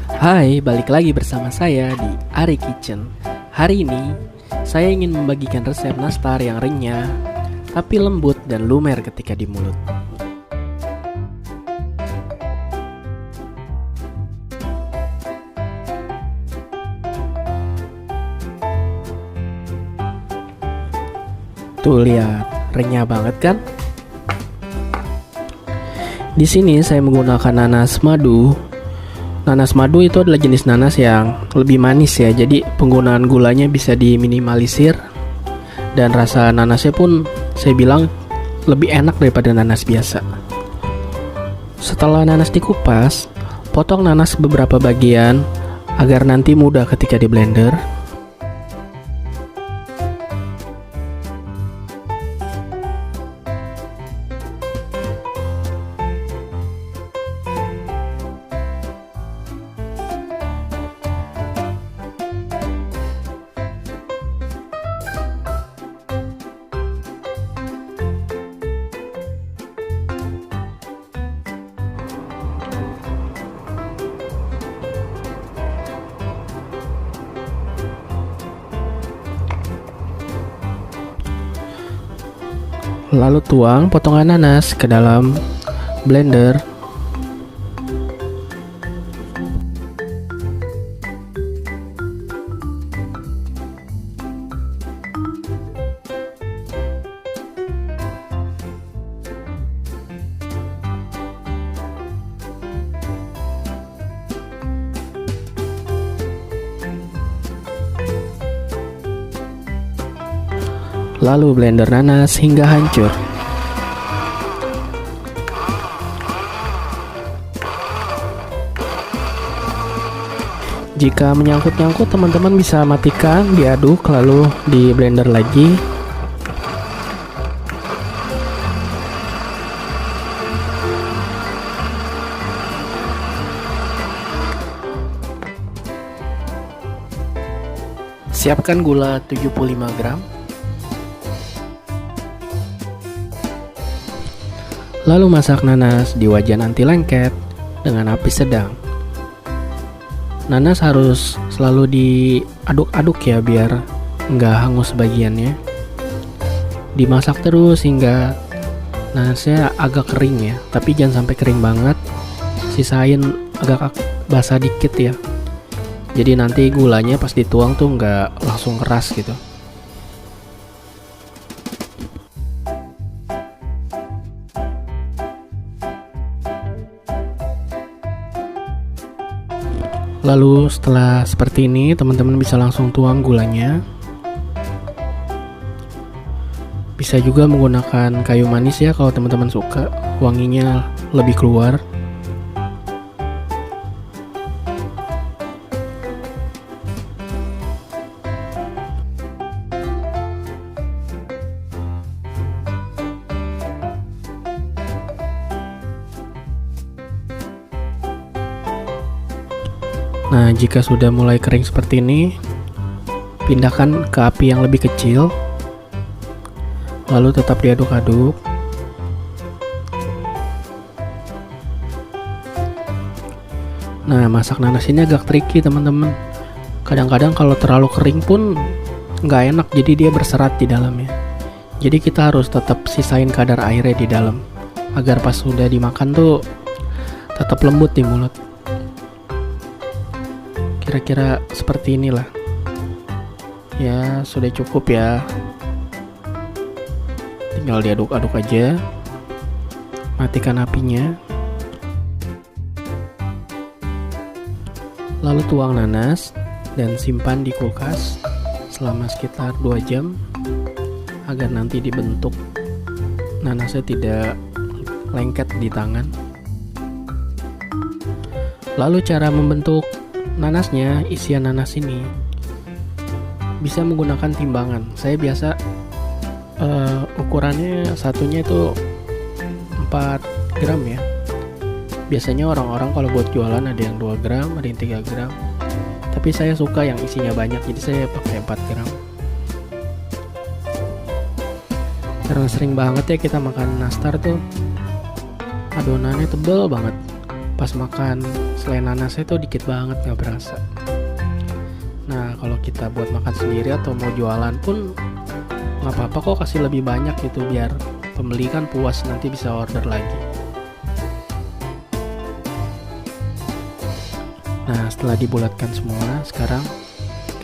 Hai, balik lagi bersama saya di Ari Kitchen. Hari ini, saya ingin membagikan resep nastar yang renyah, tapi lembut dan lumer ketika di mulut. Tuh lihat, renyah banget kan? Di sini saya menggunakan nanas madu. Nanas madu itu adalah jenis nanas yang lebih manis ya, jadi penggunaan gulanya bisa diminimalisir dan rasa nanasnya pun saya bilang lebih enak daripada nanas biasa. Setelah nanas dikupas, potong nanas beberapa bagian agar nanti mudah ketika di blender. Lalu tuang potongan nanas ke dalam blender. Lalu blender nanas hingga hancur. Jika menyangkut-nyangkut, teman-teman bisa matikan, diaduk, lalu di blender lagi. Siapkan gula 75 gram. Lalu masak nanas di wajan anti lengket dengan api sedang. Nanas harus selalu diaduk-aduk ya biar nggak hangus bagiannya. Dimasak terus hingga nanasnya agak kering ya, tapi jangan sampai kering banget. Sisain agak basah dikit ya. Jadi nanti gulanya pas dituang tuh nggak langsung keras gitu. Lalu setelah seperti ini, teman-teman bisa langsung tuang gulanya. Bisa juga menggunakan kayu manis ya kalau teman-teman suka, wanginya lebih keluar. Nah, jika sudah mulai kering seperti ini, pindahkan ke api yang lebih kecil. Lalu tetap diaduk-aduk. Nah, masak nanas ini agak tricky teman-teman. Kadang-kadang kalau terlalu kering pun nggak enak, jadi dia berserat di dalamnya. Jadi kita harus tetap sisain kadar airnya di dalam, agar pas sudah dimakan tuh tetap lembut di mulut. Kira-kira seperti inilah. Ya, sudah cukup ya. Tinggal diaduk-aduk aja. Matikan apinya. Lalu tuang nanas dan simpan di kulkas selama sekitar 2 jam agar nanti dibentuk nanasnya tidak lengket di tangan. Lalu cara membentuk nanasnya, isian nanas ini bisa menggunakan timbangan. Saya biasa ukurannya satunya itu 4 gram ya. Biasanya orang-orang kalau buat jualan ada yang 2 gram, ada yang 3 gram. Tapi saya suka yang isinya banyak, jadi saya pakai 4 gram. Karena sering banget ya kita makan nastar tuh adonannya tebel banget. Pas makan selain nanasnya itu dikit banget, nggak berasa. Nah kalau kita buat makan sendiri atau mau jualan pun nggak apa-apa kok, kasih lebih banyak gitu biar pembeli kan puas, nanti bisa order lagi. Nah setelah dibulatkan semua, sekarang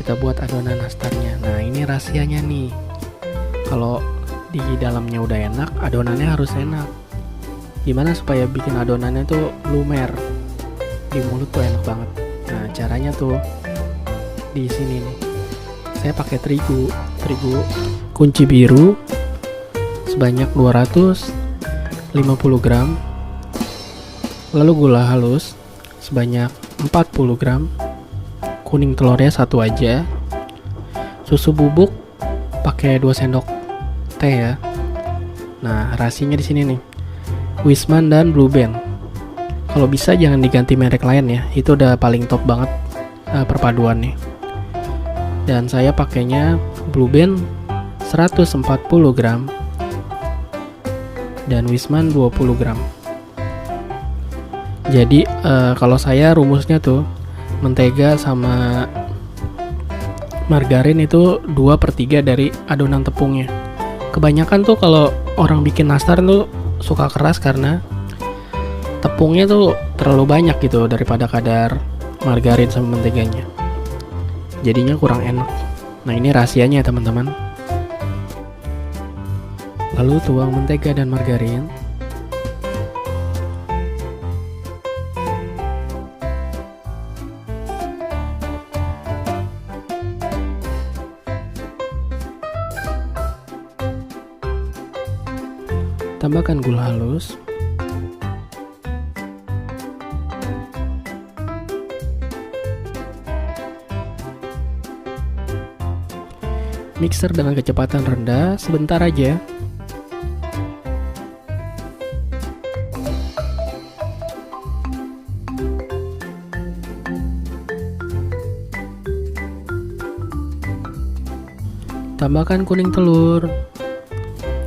kita buat adonan nastarnya. Nah ini rahasianya nih, kalau di dalamnya udah enak, adonannya harus enak. Gimana supaya bikin adonannya tuh lumer di mulut tuh enak banget. Nah caranya tuh di sini nih, saya pakai terigu kunci biru sebanyak 250 gram, lalu gula halus sebanyak 40 gram, kuning telurnya 1 aja, susu bubuk pakai 2 sendok teh ya. Nah rahasianya di sini nih, Wisman dan Blue Band. Kalau bisa jangan diganti merek lain ya, itu udah paling top banget perpaduannya. Dan saya pakainya Blue Band 140 gram dan Wisman 20 gram. Jadi kalau saya rumusnya tuh mentega sama margarin itu 2/3 dari adonan tepungnya. Kebanyakan tuh kalau orang bikin nastar tuh suka keras karena tepungnya tuh terlalu banyak gitu daripada kadar margarin sama menteganya, jadinya kurang enak. Nah ini rahasianya ya teman-teman. Lalu tuang mentega dan margarin. Tambahkan gula halus. Mixer dengan kecepatan rendah sebentar aja. Tambahkan kuning telur.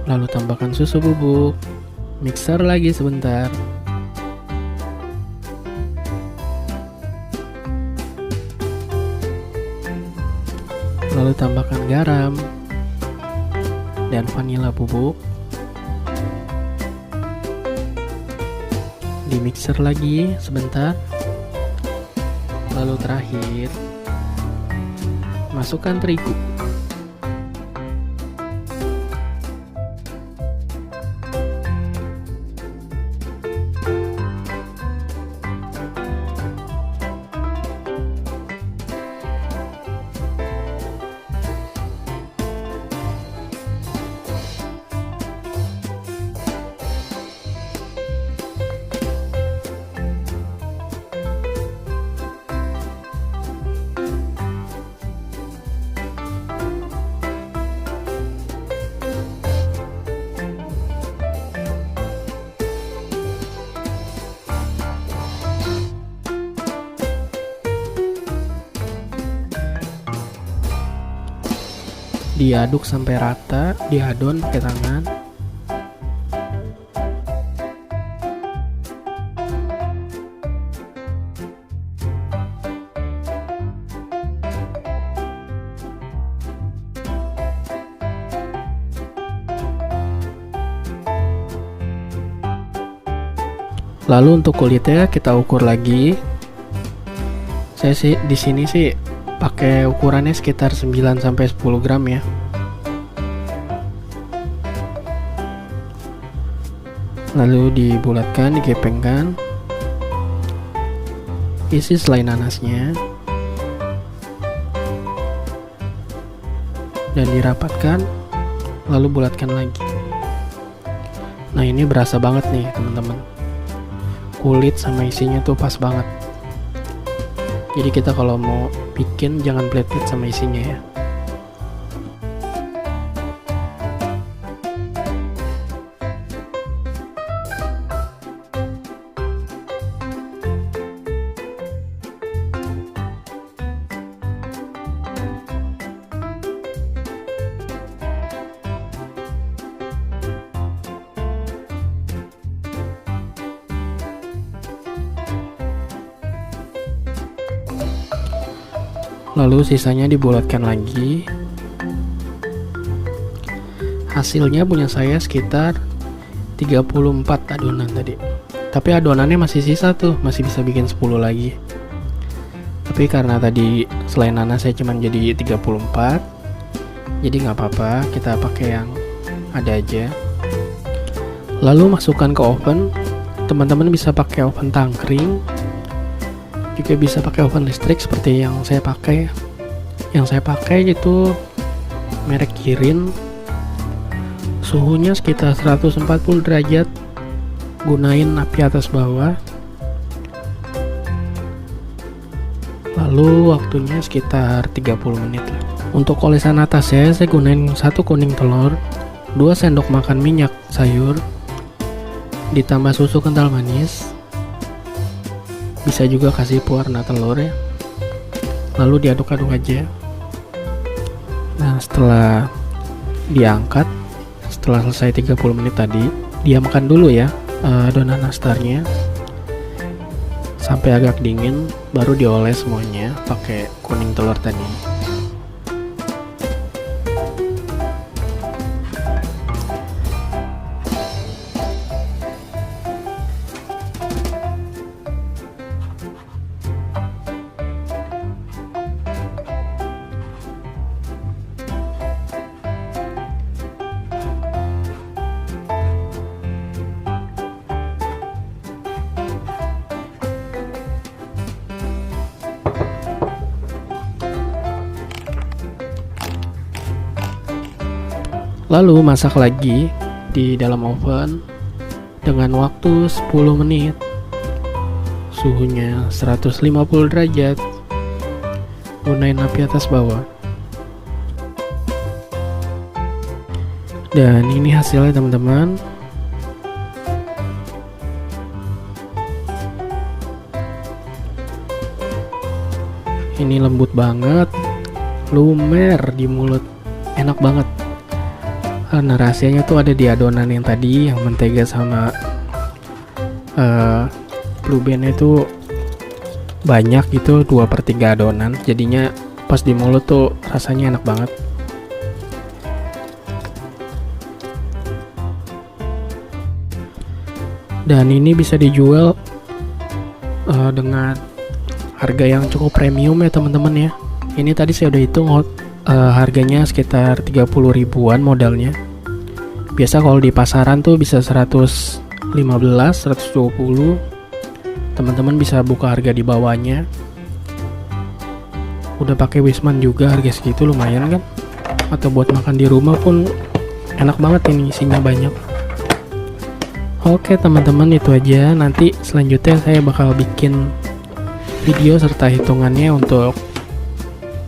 Lalu tambahkan susu bubuk. Mixer lagi sebentar. Lalu tambahkan garam dan vanila bubuk. Di mixer lagi sebentar. Lalu terakhir masukkan terigu. Diaduk sampai rata, diadon pakai tangan. Lalu untuk kulitnya kita ukur lagi. Saya sih di sini sih pakai ukurannya sekitar 9 sampai 10 gram ya. Lalu dibulatkan, digepengkan. Isi selai nanasnya. Dan dirapatkan, lalu bulatkan lagi. Nah, ini berasa banget nih, teman-teman. Kulit sama isinya tuh pas banget. Jadi kita kalau mau bikin jangan pelit-pelit sama isinya ya. lalu sisanya dibulatkan lagi. Hasilnya punya saya sekitar 34 adonan tadi, tapi adonannya masih sisa tuh, masih bisa bikin 10 lagi. Tapi karena tadi selain nanas saya cuma jadi 34, jadi nggak apa-apa, kita pakai yang ada aja. Lalu masukkan ke oven. Teman-teman bisa pakai oven tangkring, juga bisa pakai oven listrik seperti yang saya pakai. Yang saya pakai itu merek Kirin. Suhunya sekitar 140 derajat, gunain api atas bawah. Lalu waktunya sekitar 30 menit lah. Untuk olesan atasnya saya gunain 1 kuning telur, 2 sendok makan minyak sayur, ditambah susu kental manis. Bisa juga kasih pewarna telur ya. Lalu diaduk-aduk aja. Nah, setelah diangkat, setelah selesai 30 menit tadi, diamkan dulu ya adonan nastarnya sampai agak dingin, baru dioles semuanya pakai kuning telur tadi. Lalu masak lagi di dalam oven dengan waktu 10 menit. Suhunya 150 derajat. Gunain api atas bawah. Dan ini hasilnya teman-teman. Ini lembut banget, lumer di mulut, enak banget. Nah, rahasianya tuh ada di adonan yang tadi, yang mentega sama blue bandnya itu banyak gitu, 2/3 adonan. Jadinya pas di mulut tuh rasanya enak banget. Dan ini bisa dijual dengan harga yang cukup premium ya teman-teman ya. Ini tadi saya udah hitung harganya sekitar 30 ribuan modalnya. Biasa kalau di pasaran tuh bisa 115, 120. Teman-teman bisa buka harga di bawahnya. Udah pakai Wisman juga, harga segitu lumayan kan? Atau buat makan di rumah pun enak banget, ini isinya banyak. Oke teman-teman, itu aja. Nanti selanjutnya saya bakal bikin video serta hitungannya untuk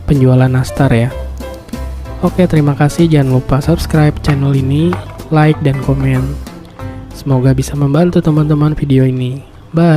penjualan nastar ya. Oke, terima kasih. Jangan lupa subscribe channel ini, like dan komen. Semoga bisa membantu teman-teman video ini. Bye.